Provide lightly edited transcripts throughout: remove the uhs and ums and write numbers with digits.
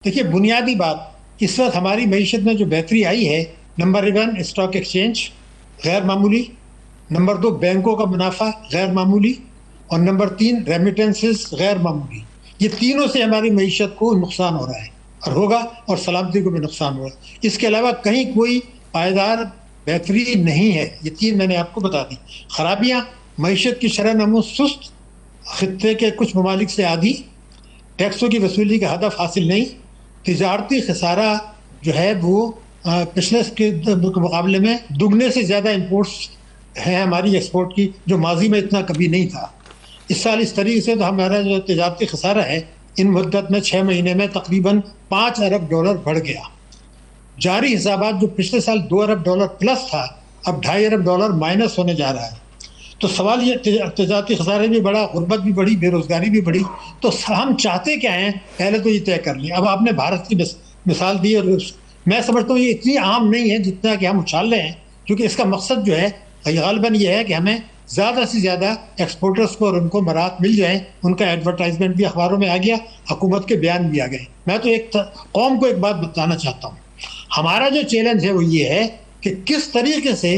देखिए, बुनियादी बात इस वक्त हमारी मईशत में जो बेहतरी आई है, नंबर 1 स्टॉक एक्सचेंज गैर मामूली, नंबर 2 बैंकों का मुनाफा गैर मामूली, और नंबर 3 रेमिटेंसेस गैर मामूली। ये तीनों से हमारी मईशत को नुकसान हो रहा है और होगा, और सलामती को भी नुकसान होगा। इसके अलावा कहीं कोई पायदार बेहतरी नहीं है। ये तीन मैंने आपको बता दी। खराबियाँ: मईशत की शरह नमू सुस्त, खित्ते के कुछ ममालिक से आधी, टैक्सों की वसूली का हदफ हासिल नहीं, तिजारती खसारा जो है वो पिछले के मुकाबले में दुगने से ज़्यादा इंपोर्ट्स है हमारी एक्सपोर्ट की, जो माजी में इतना कभी नहीं था। इस साल इस तरीके से तो हमारा जो तिजारती खसारा है इन मुद्दत में 6 महीने में तकरीबन $5 अरब बढ़ गया। जारी हिसाबात जो पिछले साल $2 अरब प्लस था, अब $2.5 अरब माइनस होने जा रहा है। तो सवाल ये, तजारती खसारे भी बढ़ा, गुर्बत भी बढ़ी, बेरोजगारी भी बढ़ी। तो हम चाहते क्या हैं, पहले तो ये तय कर लें। अब आपने भारत की मिसाल दी, और मैं समझता हूँ ये इतनी आम नहीं है जितना कि हम उछाल रहे हैं, क्योंकि इसका मकसद जो है गालिबन ये है कि हमें ज़्यादा से ज़्यादा एक्सपोर्टर्स को और उनको मराहत मिल जाए। उनका एडवर्टाइजमेंट भी अखबारों में आ गया, हुकूमत के बयान भी आ गए। मैं तो एक कौम को एक बात बताना चाहता हूँ, हमारा जो चैलेंज है वो ये है कि किस तरीके से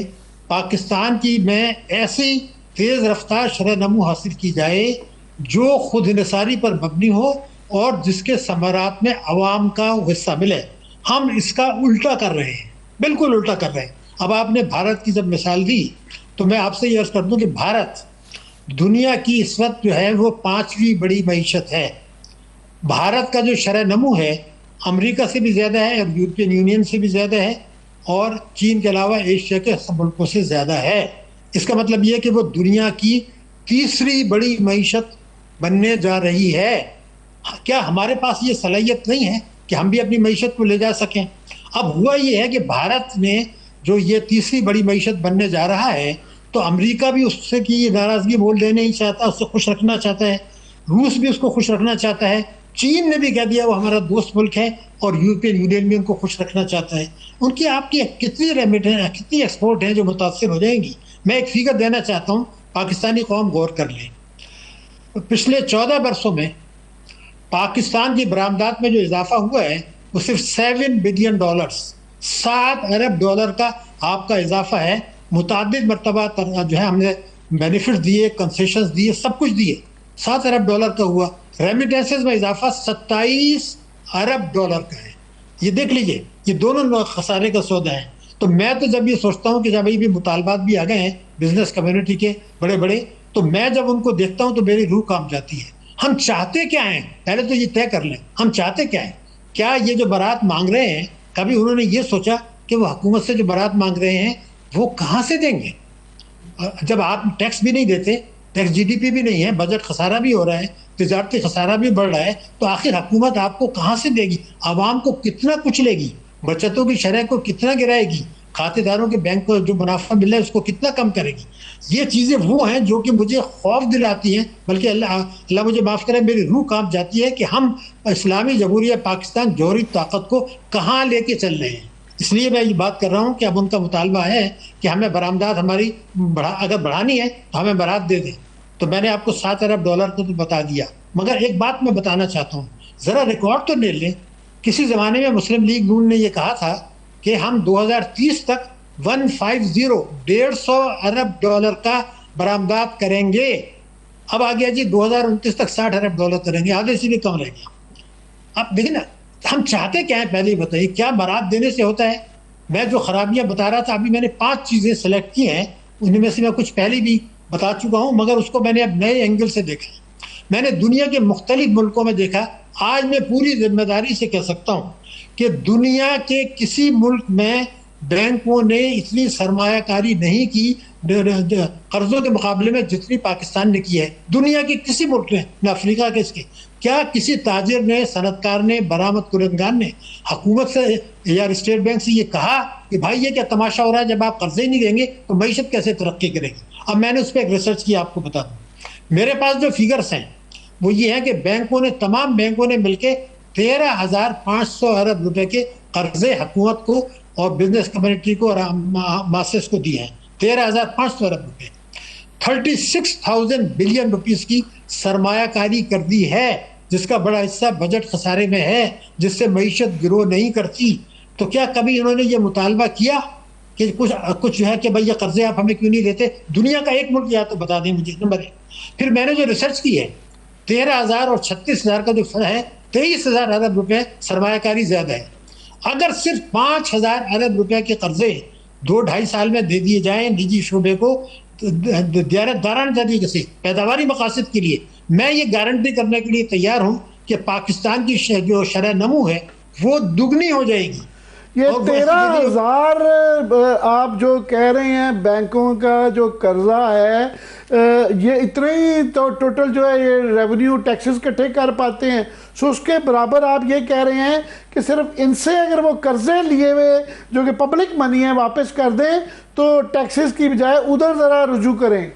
पाकिस्तान की में ऐसी तेज़ रफ्तार शरह नमू हासिल की जाए जो खुद इंसारी पर मबनी हो और जिसके समरात में अवाम का हिस्सा मिले। हम इसका उल्टा कर रहे हैं, बिल्कुल उल्टा कर रहे हैं। अब आपने भारत की जब मिसाल दी, तो मैं आपसे ये अर्ज कर दूं कि भारत दुनिया की इस वक्त जो है वो 5वीं बड़ी मईशत है। भारत का जो शरह नमू है अमेरिका से भी ज़्यादा है, और यूरोपियन यूनियन से भी ज़्यादा है, और चीन के अलावा एशिया के मुल्कों से ज़्यादा है। इसका मतलब ये है कि वो दुनिया की तीसरी बड़ी मईशत बनने जा रही है। क्या हमारे पास ये सलाहियत नहीं है कि हम भी अपनी मईशत को ले जा सकें? अब हुआ ये है कि भारत में जो ये तीसरी बड़ी मईशत बनने जा रहा है, तो अमेरिका भी उससे की नाराज़गी मोल लेने ही चाहता है, उससे खुश रखना चाहता है। रूस भी उसको खुश रखना चाहता है। चीन ने भी कह दिया वो हमारा दोस्त मुल्क है, और यूरोपियन यूनियन भी उनको खुश रखना चाहता है। उनकी आपकी कितनी रेमिटेंस, कितनी एक्सपोर्ट है जो मुतासर हो जाएंगी? मैं एक फिगर देना चाहता हूँ, पाकिस्तानी कौम गौर कर ले। पिछले 14 वर्षों में पाकिस्तान की बरामदात में जो इजाफा हुआ है वो सिर्फ $7 बिलियन, $7 अरब का आपका इजाफा है। मुतादिद मरतबा जो है हमने बेनिफिट दिए, कंसेशंस दिए, सब कुछ दिए, $7 अरब का हुआ। रेमिटेंसेस में इजाफा $27 अरब का है। ये देख लीजिए, ये दोनों खसारे का सौदा है। तो मैं तो जब ये सोचता हूँ कि जब अभी भी मुतालबात भी आ गए हैं बिजनेस कम्युनिटी के बड़े बड़े, तो मैं जब उनको देखता हूँ तो मेरी रूह कांप जाती है। हम चाहते क्या हैं, पहले तो ये तय कर लें, हम चाहते क्या हैं? क्या ये जो बारात मांग रहे हैं, कभी उन्होंने ये सोचा कि वो हुकूमत से जो बारात मांग रहे हैं वो कहाँ से देंगे? जब आप टैक्स भी नहीं देते, टैक्स GDP भी नहीं है, बजट खसारा भी हो रहा है, तिजारती खसारा भी बढ़ रहा है, तो आखिर हुकूमत आपको कहाँ से देगी? आवाम को कितना कुचलेगी? बचतों की शरह को कितना गिराएगी? खातेदारों के बैंक को जो मुनाफा मिल रहा है उसको कितना कम करेगी? ये चीज़ें वो हैं जो कि मुझे खौफ दिलाती हैं, बल्कि अल्लाह मुझे माफ़ करे, मेरी रूह कांप जाती है कि हम इस्लामी जमहूरिया पाकिस्तान जौहरी ताकत को कहाँ लेके चल रहे हैं। इसलिए मैं ये बात कर रहा हूँ कि अब उनका मुतालबा है कि हमें बरामदात हमारी अगर बढ़ानी है तो हमें बारात दे दें। तो मैंने आपको $7 अरब को तो बता दिया, मगर एक बात मैं बताना चाहता हूँ, ज़रा रिकॉर्ड तो ले लें। किसी ज़माने में मुस्लिम लीग नून ने यह कहा था कि हम 2030 तक 150 अरब का बरामदात करेंगे। अब आ गया जी 2029 तक $60 अरब करेंगे, आधे से भी कम रह गया। अब देखिए ना, हम चाहते क्या है, पहले ही बताइए। क्या बारात देने से होता है? मैं जो खराबियां बता रहा था, अभी मैंने 5 चीज़ें सेलेक्ट की हैं, उनमें से मैं कुछ पहले भी बता चुका हूँ, मगर उसको मैंने अब नए एंगल से देखा। मैंने दुनिया के मुख्तलिफ मुल्कों में देखा। आज मैं पूरी जिम्मेदारी से कह सकता हूँ कि दुनिया के किसी मुल्क में बैंकों ने इतनी सरमायाकारी नहीं की कर्जों के मुकाबले में जितनी पाकिस्तान ने की है। दुनिया के किसी मुल्क ने, न अफ्रीका के इसके, क्या किसी ताजिर ने, सनतकार ने, बरामद कुरंदगार ने हुकूमत से या स्टेट बैंक से ये कहा कि भाई ये क्या तमाशा हो रहा है, जब आप कर्जे ही नहीं देंगे तो मईशत कैसे तरक्की करेगी? अब मैंने उस पर एक रिसर्च किया, आपको बता दूँ। मेरे पास जो फिगर्स हैं वो ये है कि बैंकों ने, तमाम बैंकों ने मिलकर 13,500 अरब रुपए के कर्जे हुकूमत को और बिजनेस कम्युनिटी को और मासेस को दिए हैं। 13,500 अरब रुपए, 36,000 बिलियन रुपीस की सरमायाकारी कर दी है जिसका बड़ा हिस्सा बजट खसारे में है, जिससे मईशत गिरो नहीं करती, तो क्या कभी इन्होंने ये मुतालबा किया कि कुछ जो है कि भाई ये कर्जे आप हमें क्यों नहीं देते? दुनिया का एक मुल्क या तो बता दें मुझे, नंबर एक। फिर मैंने जो रिसर्च की है, 13,000 और 36,000 का जो फर्क है, 23,000 अरब रुपए सरमायाकारी ज्यादा है। अगर सिर्फ 5,000 अरब रुपए के कर्जे 2-2.5 साल में दे दिए जाएं निजी शोबे को दाराना तरीके से पैदावारी मकासद के लिए, मैं ये गारंटी करने के लिए तैयार हूं कि पाकिस्तान की जो शरह नमू है वो दुगनी हो जाएगी। ये 13,000 आप जो कह रहे हैं बैंकों का जो कर्जा है, ये इतने ही तो टोटल जो है ये रेवेन्यू टैक्सेस इकट्ठे कर पाते हैं, सो उसके बराबर आप ये कह रहे हैं कि सिर्फ इनसे अगर वो कर्जे लिए हुए जो कि पब्लिक मनी है वापस कर दें तो टैक्सेस की बजाय उधर ज़रा रुजू करें?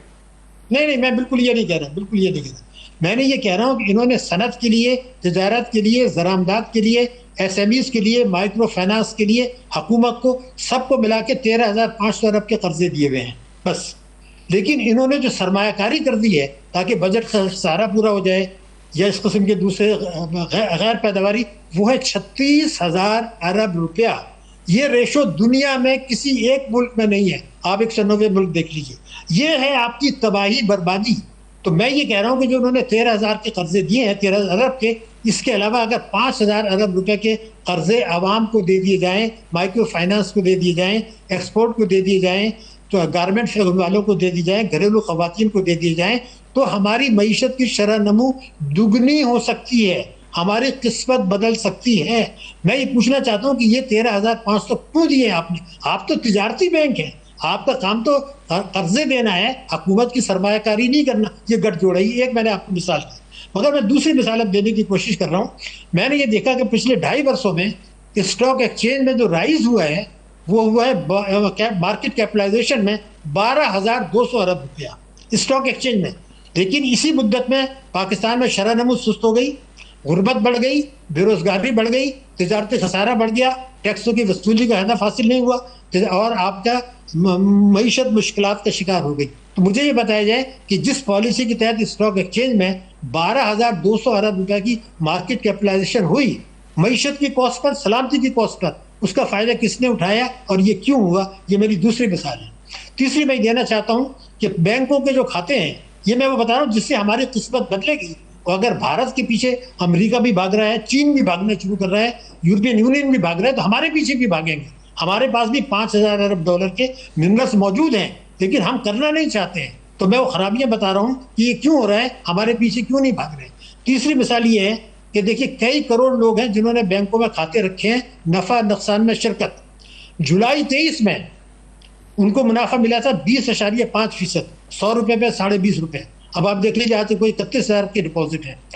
नहीं, मैं बिल्कुल ये नहीं कह रहा, बिल्कुल ये नहीं कह रहा। मैंने ये कह रहा हूँ कि इन्होंने सनत के लिए, तजारत के लिए, ज़रामदात के लिए, SMEs के लिए, माइक्रो फाइनेंस के लिए हुकूमत को सबको मिला के 13,500 अरब के कर्जे दिए हुए हैं बस। लेकिन इन्होंने जो सरमायाकारी कर दी है ताकि बजट का सारा पूरा हो जाए या इस किस्म के दूसरे गैर पैदावारी, वो है 36,000 अरब रुपया। ये रेशो दुनिया में किसी एक मुल्क में नहीं है, आप 190 मुल्क देख लीजिए। ये है आपकी तबाही, बर्बादी। तो मैं ये कह रहा हूँ कि जो उन्होंने 13,000 के कर्जे दिए हैं, 13 अरब के, इसके अलावा अगर 5,000 अरब रुपए के कर्जे आवाम को दे दिए जाएं, माइक्रो फाइनेंस को दे दिए जाएं, एक्सपोर्ट को दे दिए जाएं, तो गारमेंट वालों को दे दी जाएं, घरेलू खवातीन को दे दिए जाएं, तो हमारी मईशत की शरह नमू दुगनी हो सकती है, हमारी किस्मत बदल सकती है। मैं ये पूछना चाहता हूँ कि ये 13,500 क्यों दिए आपने? आप तो तिजारती बैंक है, आपका काम तो कर्जे देना है, हुकूमत की सरमायाकारी नहीं करना। ये गठजोड़ है। एक मैंने आपको मिसाल दी, मगर मैं दूसरी मिसाल अब देने की कोशिश कर रहा हूँ। मैंने ये देखा कि पिछले 2.5 वर्षों में स्टॉक एक्सचेंज में जो राइज हुआ है वो हुआ है मार्केट कैपिटलाइजेशन में 12,200 अरब रुपया स्टॉक एक्सचेंज में। लेकिन इसी मुद्दत में पाकिस्तान में शरह नमू सुस्त हो गई, गुर्बत बढ़ गई, बेरोजगारी बढ़ गई, तिजारती खसारा बढ़ गया, टैक्सों की वसूली का हदफ हासिल नहीं हुआ और आपका मईशत मुश्किलात का शिकार हो गई। तो मुझे ये बताया जाए कि जिस पॉलिसी के तहत स्टॉक एक्सचेंज में 12,200 अरब रुपए की मार्केट कैपिटलाइजेशन हुई, मईशत की कॉस्ट पर, सलामती की कॉस्ट पर, उसका फायदा किसने उठाया और ये क्यों हुआ? ये मेरी दूसरी मिसाल है। तीसरी मैं देना चाहता हूँ कि बैंकों के जो खाते हैं, ये मैं वो बता रहा हूँ जिससे हमारी किस्मत बदलेगी। और अगर भारत के पीछे अमेरिका भी भाग रहा है, चीन भी भागना शुरू कर रहा है, यूरोपियन यूनियन भी भाग रहा है, तो हमारे पीछे भी भागेंगे। हमारे पास भी 5,000 अरब डॉलर के मिनरल्स मौजूद हैं, लेकिन हम करना नहीं चाहते हैं। तो मैं वो खराबियां बता रहा हूँ कि ये क्यों हो रहा है, हमारे पीछे क्यों नहीं भाग रहे। तीसरी मिसाल ये है कि देखिए कई करोड़ लोग हैं जिन्होंने बैंकों में खाते रखे हैं, नफा नुकसान में शिरकत। जुलाई 23 में उनको मुनाफा मिला था 20.5%, 100 रुपए पे 20.5 रुपए। अब आप देख लीजिए आज कोई 31,000 की डिपॉजिट है।